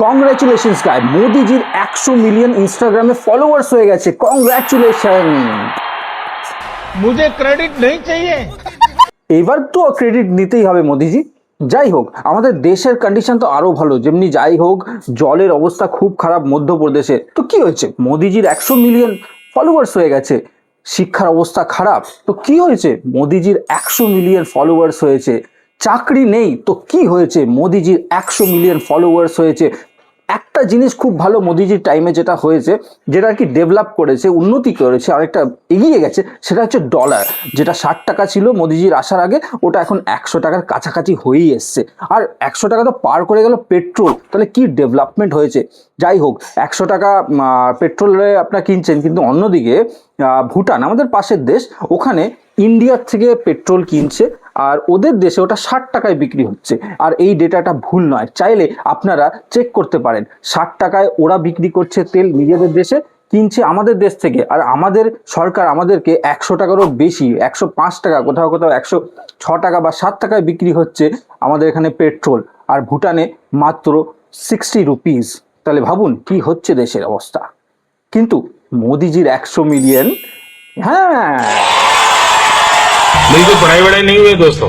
Congratulations গাই, মোদিজির 100 million ইনস্টাগ্রামে followers হয়ে গেছে। কংগ্রাচুলেশন। मुझे क्रेडिट नहीं चाहिए। এবার তো ক্রেডিট নিতেই হবে মোদিজি। যাই হোক, আমাদের দেশের কন্ডিশন তো আরো ভালো। যেমনি যাই হোক, জলের অবস্থা খুব খারাপ মধ্যপ্রদেশে। তো কি হয়েছে? মোদিজির 100 মিলিয়ন ফলোয়ার্স হয়ে গেছে। শিক্ষার অবস্থা খারাপ, তো কি হয়েছে? মোদিজির 100 মিলিয়ন ফলোয়ার্স হয়েছে। চাকরি নেই, তো কি হয়েছে? মোদিজির 100 মিলিয়ন ফলোয়ার্স হয়েছে। একটা জিনিস খুব ভালো মোদিজির টাইমে যেটা হয়েছে, যেটা আর কি ডেভেলপ করেছে, উন্নতি করেছে, আরেকটা এগিয়ে গেছে, সেটা হচ্ছে ডলার। যেটা 60 টাকা ছিল মোদিজির আসার আগে, ওটা এখন 100 টাকার কাছাকাছি হয়েই এসছে। আর 100 টাকা তো পার করে গেল পেট্রোল। তাহলে কি ডেভেলপমেন্ট হয়েছে। যাই হোক, 100 টাকা পেট্রোলে আপনারা কিনছেন, কিন্তু অন্যদিকে ভুটান, আমাদের পাশের দেশ, ওখানে ইন্ডিয়ার থেকে পেট্রোল কিনছে, আর ওদের দেশে ওটা 60 টাকায় বিক্রি হচ্ছে। আর এই ডেটাটা ভুল নয়, চাইলে আপনারা চেক করতে পারেন। 60 টাকায় ওরা বিক্রি করছে তেল নিজেদের দেশে, কিনছে আমাদের দেশ থেকে। আর আমাদের সরকার আমাদেরকে 100 টাকারও বেশি, 105 টাকা, কোথাও কোথাও 106 টাকা বা 7 টাকায় বিক্রি হচ্ছে আমাদের এখানে পেট্রোল। আর ভুটানে মাত্র 60 রুপিস। তাহলে ভাবুন কি হচ্ছে দেশের অবস্থা। কিন্তু মোদিজির 100 মিলিয়ন, হ্যাঁ, मेरी कोई पढ़ाई वढ़ाई नहीं हुई है दोस्तों।